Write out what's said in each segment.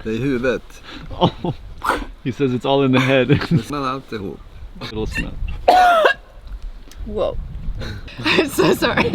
Det är huvudet. Oh, he says it's all in the head. Det smäller alltihop. It'll smell. Whoa. I'm so sorry.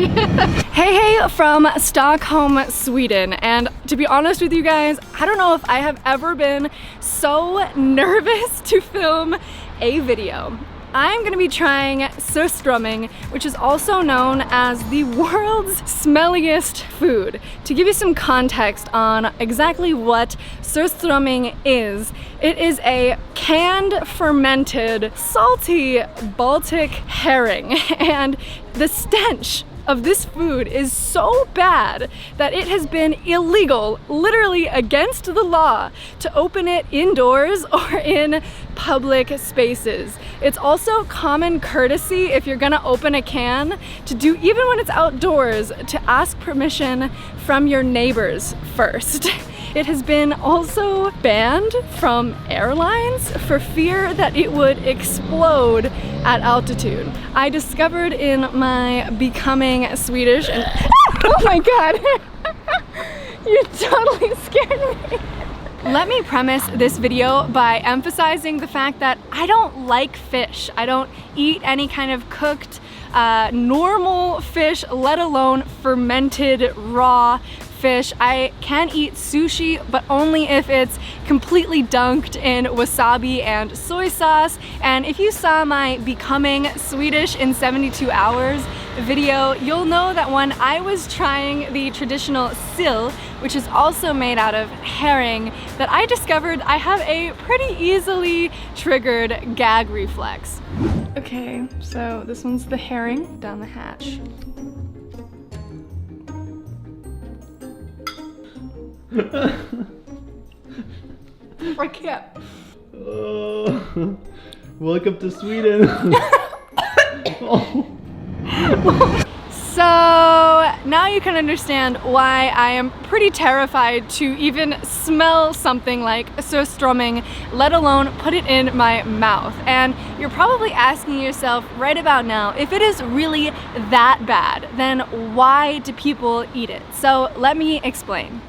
Hey from Stockholm, Sweden. And to be honest with you guys, I don't know if I have ever been so nervous to film a video. I'm gonna be trying surströmming, which is also known as the world's smelliest food. To give you some context on exactly what surströmming is, it is a canned, fermented, salty Baltic herring, and the stench of this food is so bad that it has been illegal, literally against the law, to open it indoors or in public spaces. It's also common courtesy, if you're gonna open a can, to do, even when it's outdoors, to ask permission from your neighbors first. It has been also banned from airlines for fear that it would explode at altitude. I discovered in my becoming Swedish and oh my god, you totally scared me. Let me premise this video by emphasizing the fact that I don't like fish. I don't eat any kind of cooked, normal fish, let alone fermented raw fish. I can eat sushi, but only if it's completely dunked in wasabi and soy sauce. And if you saw my Becoming Swedish in 72 Hours video, you'll know that when I was trying the traditional sill, which is also made out of herring, that I discovered I have a pretty easily triggered gag reflex. Okay, so this one's the herring down the hatch. I can't. Oh, welcome to Sweden. Oh. So now you can understand why I am pretty terrified to even smell something like surströmming, let alone put it in my mouth. And you're probably asking yourself right about now, if it is really that bad, then why do people eat it? So let me explain.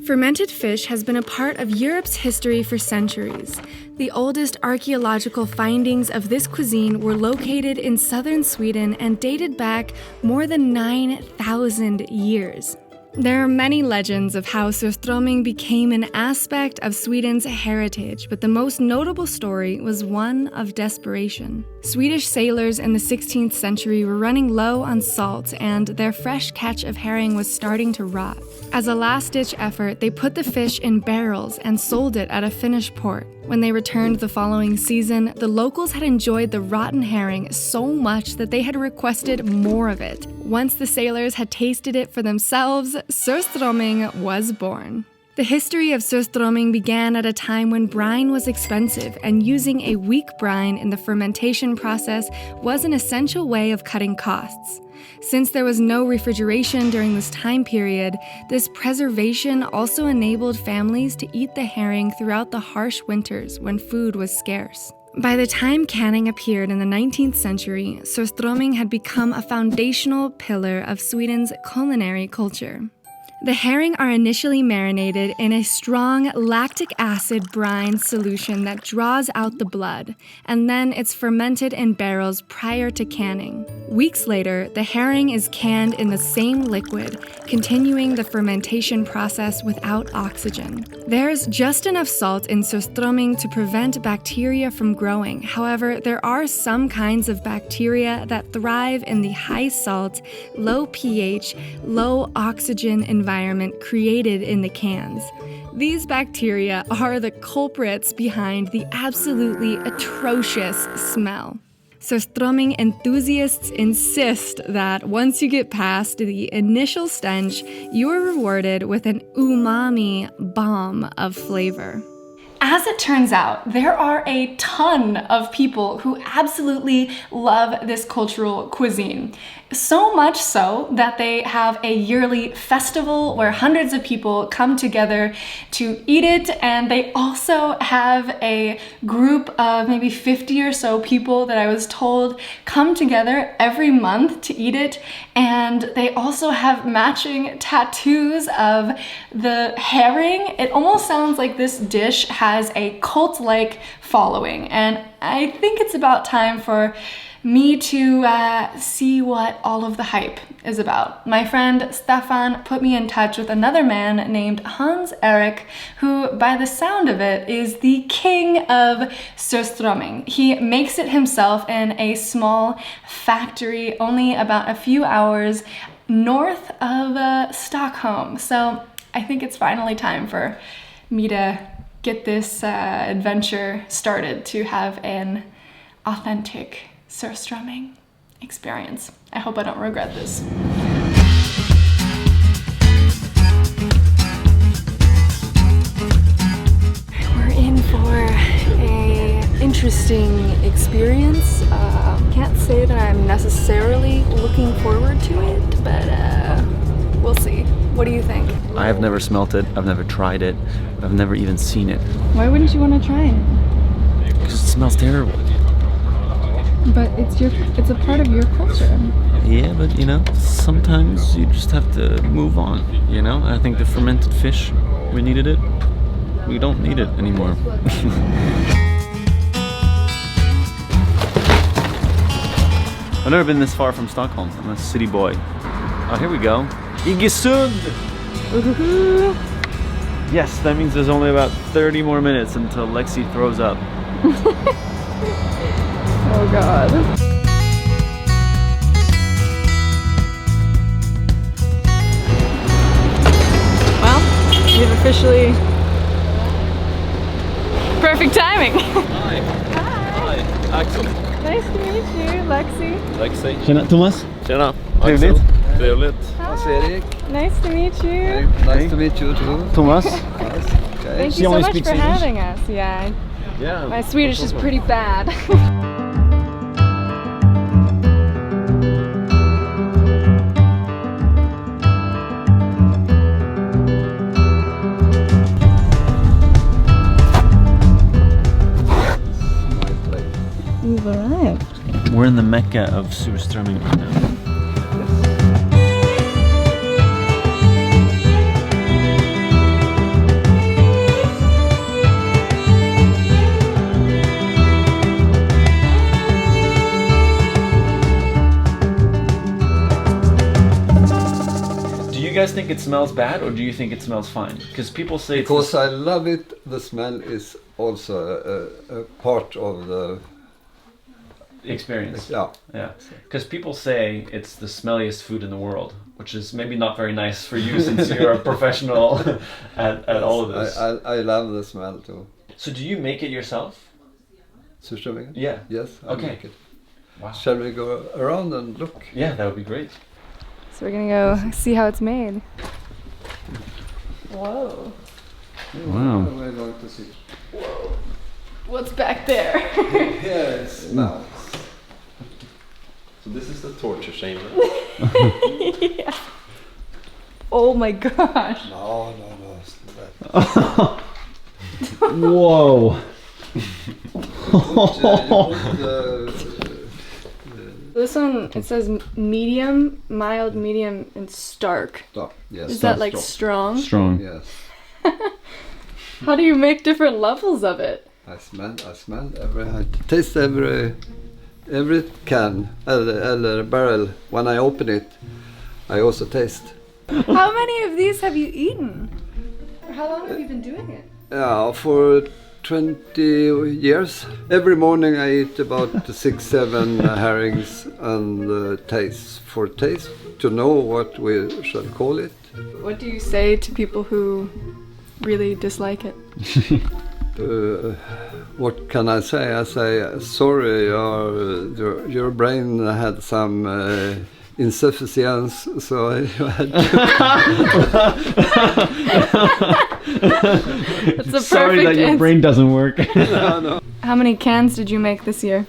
Fermented fish has been a part of Europe's history for centuries. The oldest archaeological findings of this cuisine were located in southern Sweden and dated back more than 9,000 years. There are many legends of how surströmming became an aspect of Sweden's heritage, but the most notable story was one of desperation. Swedish sailors in the 16th century were running low on salt, and their fresh catch of herring was starting to rot. As a last-ditch effort, they put the fish in barrels and sold it at a Finnish port. When they returned the following season, the locals had enjoyed the rotten herring so much that they had requested more of it. Once the sailors had tasted it for themselves, surströmming was born. The history of surströmming began at a time when brine was expensive, and using a weak brine in the fermentation process was an essential way of cutting costs. Since there was no refrigeration during this time period, this preservation also enabled families to eat the herring throughout the harsh winters when food was scarce. By the time canning appeared in the 19th century, surströmming had become a foundational pillar of Sweden's culinary culture. The herring are initially marinated in a strong lactic acid brine solution that draws out the blood, and then it's fermented in barrels prior to canning. Weeks later, the herring is canned in the same liquid, continuing the fermentation process without oxygen. There's just enough salt in surströmming to prevent bacteria from growing. However, there are some kinds of bacteria that thrive in the high salt, low pH, low oxygen environment created in the cans. These bacteria are the culprits behind the absolutely atrocious smell. Surströmming enthusiasts insist that once you get past the initial stench, you are rewarded with an umami bomb of flavor. As it turns out, there are a ton of people who absolutely love this cultural cuisine. So much so that they have a yearly festival where hundreds of people come together to eat it, and they also have a group of maybe 50 or so people that I was told come together every month to eat it, and they also have matching tattoos of the herring. It almost sounds like this dish has a cult-like following, and I think it's about time for me to see what all of the hype is about. My friend Stefan put me in touch with another man named Hans Erik, who by the sound of it is the king of Surströmming. He makes it himself in a small factory only about a few hours north of Stockholm. So I think it's finally time for me to get this adventure started to have an authentic Surströmming experience. I hope I don't regret this. We're in for a interesting experience. Can't say that I'm necessarily looking forward to it, but we'll see. What do you think? I have never smelt it. I've never tried it. I've never even seen it. Why wouldn't you want to try it? Because it smells terrible. But it's a part of your culture. Yeah, but you know, sometimes you just have to move on, you know? I think the fermented fish, we needed it. We don't need it anymore. I've never been this far from Stockholm. I'm a city boy. Oh, here we go. Iggesund! Yes, that means there's only about 30 more minutes until Lexi throws up. Oh God. Well, you've officially... Perfect timing. Hi. Hi. Axel. Nice to meet you, Lexi. Lexi. Tjena, Thomas. Tjena. Trevligt. Trevligt. Erik. Nice to meet you. Nice to meet you too. Thomas. Thank She you so only much speaks for English? having us. Yeah, Yeah. my Swedish is pretty bad. We've arrived. We're in the mecca of Surströmming right now. Do you guys think it smells bad, or do you think it smells fine? Because people say it's Because I love it, the smell is also a part of the experience. yeah. Yeah, because people say it's the smelliest food in the world, which is maybe not very nice for you since you're a professional at all of this. I love the smell too. So do you make it yourself? Surströmming? Yeah. Yes, I Okay. make it. Wow. Shall we go around and look? Yeah, that would be great. So we're gonna go see how it's made. Whoa. Wow. We're going to see. What's back there? Here it smells. So this is the torture chamber. Yeah. Oh my gosh. No, it's not that. Whoa. This one, it says medium, mild, medium, and stark. Stop. Yes. Is that like strong? Strong. Yes. How do you make different levels of it? I smell I taste every can eller barrel. When I open it, I also taste. How many of these have you eaten? Or how long have you been doing it? Yeah, for 20 years. Every morning I eat about 6-7 herrings and taste to know what we shall call it. What do you say to people who really dislike it? What can I say? I say sorry, your brain had some insufficiency, so you had That's a Sorry that perfect your answer. brain doesn't work. no. How many cans did you make this year?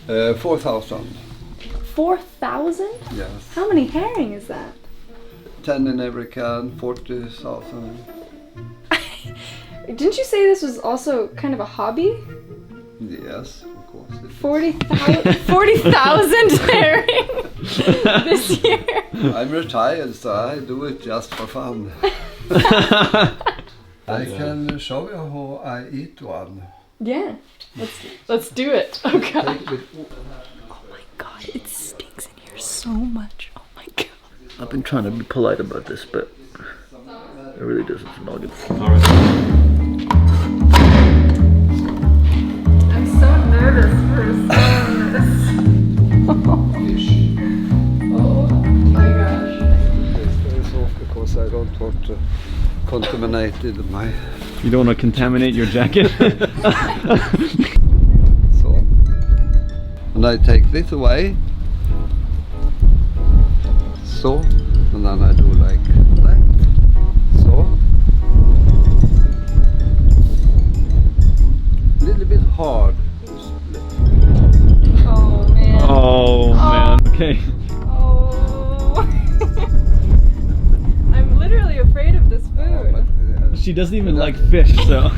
4,000. 4,000? Yes. How many herring is that? 10 in every can, 40,000. Didn't you say this was also kind of a hobby? Yes, of course. 40,000 herring this year. I'm retired, so I do it just for fun. I can show you how I eat one. Yeah, let's do it. Oh god. Take it. Oh my god, it stinks in here so much. Oh my god. I've been trying to be polite about this, but it really doesn't smell good. I'm so nervous for smelling this. Oh my gosh. This is off because I don't want to contaminate my... You don't want to contaminate your jacket? So. And I take this away. So. And then I do like that. So. A little bit hard. Oh man. Oh man, okay. Oh. I'm literally afraid of this food. She doesn't even like fish, so.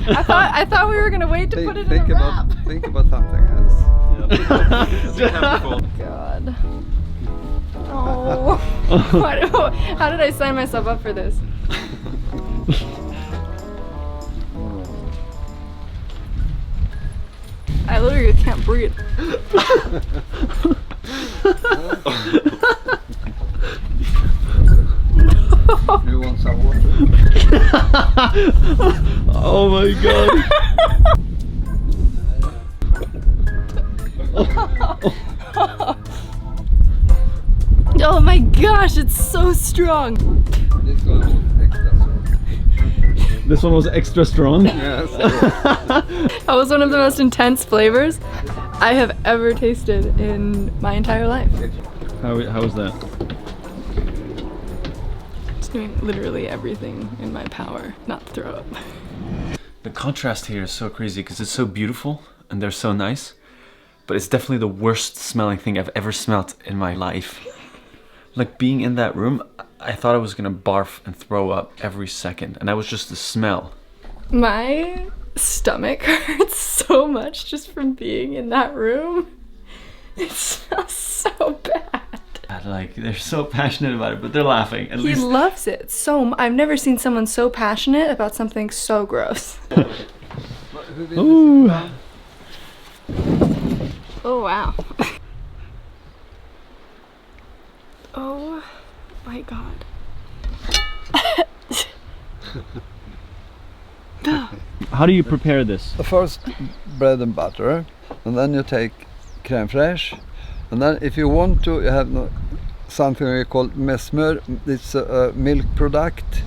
I thought we were gonna wait to put it in a wrap. Think about something else. God. Oh. How did I sign myself up for this? I literally can't breathe. You want some water? Oh my god. Oh my gosh, it's so strong. This one was extra strong. This one was extra strong? Yes. That was one of the most intense flavors I have ever tasted in my entire life. How was that? Just doing literally everything in my power not to throw up. The contrast here is so crazy because it's so beautiful and they're so nice, but it's definitely the worst smelling thing I've ever smelt in my life. Like being in that room, I thought I was gonna barf and throw up every second, and that was just the smell. My stomach hurts so much just from being in that room. It smells so bad. Like, they're so passionate about it, but they're laughing. At He least. loves it so I've never seen someone so passionate about something so gross. Ooh. Oh wow. Oh my god. How do you prepare this? First bread and butter, and then you take crème fraîche, and then if you want to, you have something we call mesmer. It's a milk product,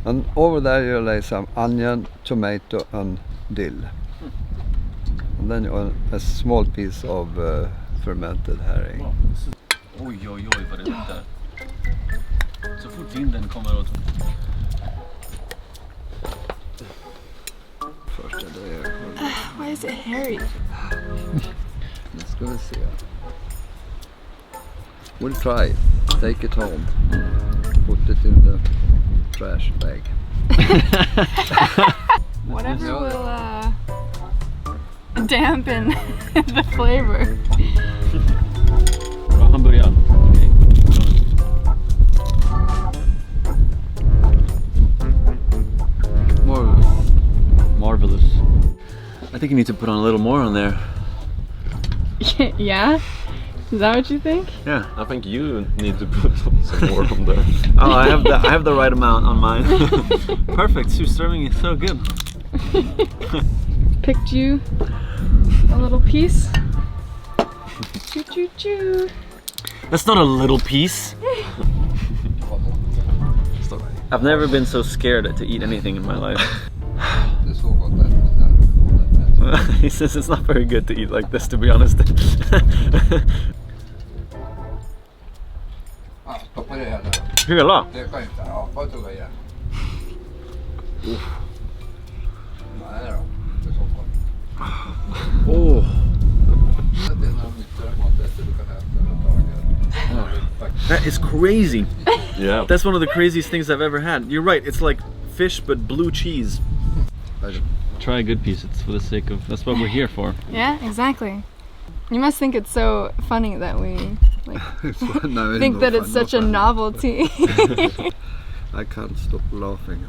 and over there you lay some onion, tomato, and dill, and then you want a small piece of fermented herring. Oj, oj, oj vad det luktar. Så fort vinden kommer åt. Första det är... Why is it hairy? Nu ska vi se. We'll try. Take it home. Put it in the trash bag. Whatever will dampen the flavor. Bra, han börjar. Okay. Marvelous. Marvelous. I think you need to put on a little more on there. Yeah? Is that what you think? Yeah. I think you need to put some more on there. Oh, I have the right amount on mine. Perfect. Surströmming is so good. Picked you a little piece. Choo choo choo. That's not a little piece. I've never been so scared to eat anything in my life. This will go that. He says it's not very good to eat like this, to be honest. Stoppa det här där. Hela? Det kan inte. Ja, bara tugga igen. Nej då. Det är så gott. Åh. Det är några myter om att det ska That is crazy. Yeah. That's one of the craziest things I've ever had. You're right, it's like fish but blue cheese. Try a good piece, it's for the sake of, that's what we're here for. Yeah, exactly. You must think it's so funny that we like No, think that it's such a novelty. I can't stop laughing.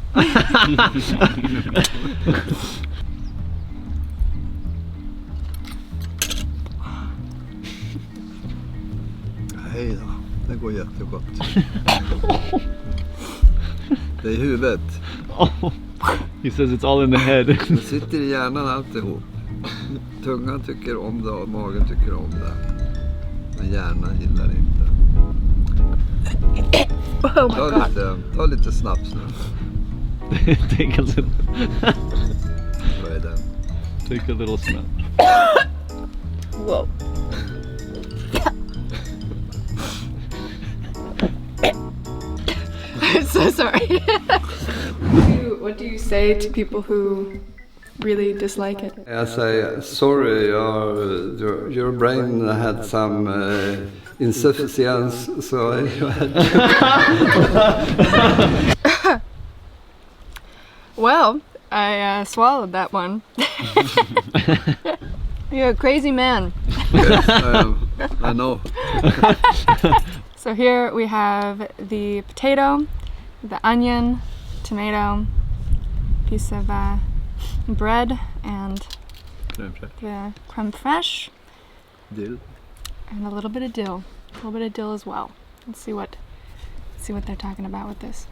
Hej då, det går jättegott. Det är huvudet. Oh, he says it's all in the head. Det sitter i hjärnan alltihop. Tungan tycker om det och magen tycker om det. Men hjärnan gillar det inte. Oh my god. Ta lite snaps nu. Take a little. Vad är det? Take a little smell. Whoa. I'm so sorry. What do you say to people who really dislike it? I say, sorry, your brain had some insufficiency, so you had to... Well, I swallowed that one. You're a crazy man. Yes, I know. So here we have the potato, the onion, tomato, piece of bread, and the creme fraiche, Dill. and a little bit of dill. A little bit of dill as well. Let's see what they're talking about with this.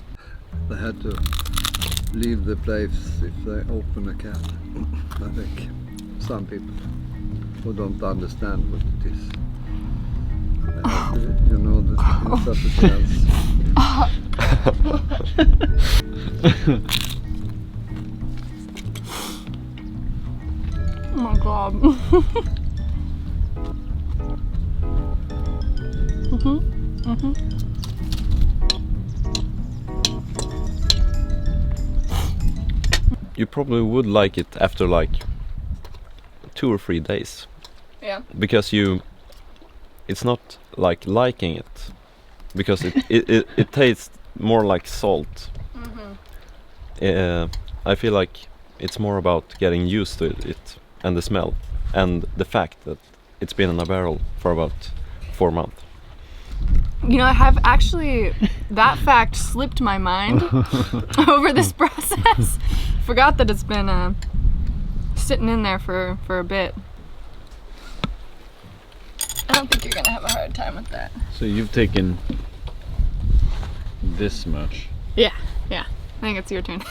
They had to leave the place if they open a can. I think some people who don't understand what it is. You know the insufficiency. Oh my god. You probably would like it after like 2 or 3 days. Yeah. Because it's not like liking it, because it tastes more like salt. I feel like it's more about getting used to it and the smell and the fact that it's been in a barrel for about 4 months. You know, I have actually, that fact slipped my mind over this process. Forgot that it's been sitting in there for a bit. I don't think you're gonna have a hard time with that. So you've taken this much. Yeah. I think it's your turn.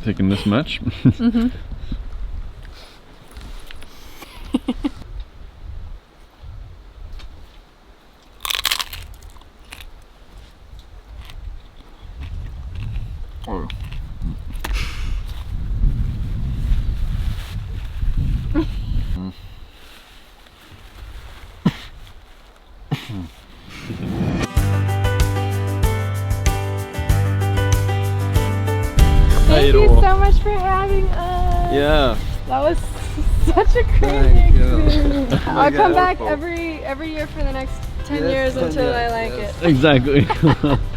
Taken this much? Oh. Thank you so much for having us. Yeah. That was such a crazy Thank you. experience. I'll come back Welcome. every year for the next 10 Yes, years 10 until I years, like yes. it. Exactly.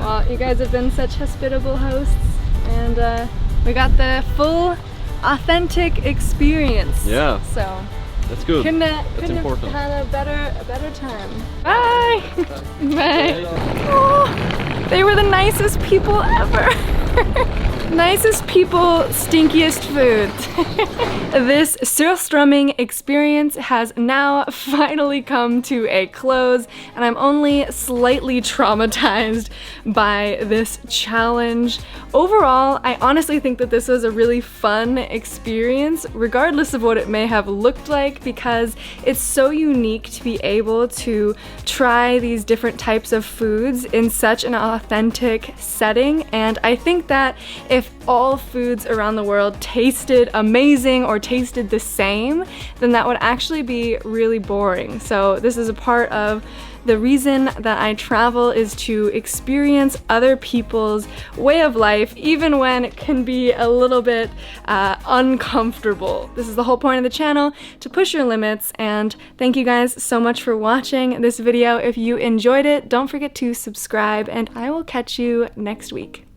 Well, you guys have been such hospitable hosts, and we got the full, authentic experience. Yeah. So That's good. couldn't have important. had a better time. Bye. Bye. Oh, they were the nicest people ever. Nicest people, stinkiest food. This Surströmming experience has now finally come to a close, and I'm only slightly traumatized by this challenge. Overall, I honestly think that this was a really fun experience, regardless of what it may have looked like, because it's so unique to be able to try these different types of foods in such an authentic setting. And I think that if if all foods around the world tasted amazing or tasted the same, then that would actually be really boring. So this is a part of the reason that I travel, is to experience other people's way of life, even when it can be a little bit uncomfortable. This is the whole point of the channel, to push your limits, and thank you guys so much for watching this video. If you enjoyed it, don't forget to subscribe, and I will catch you next week.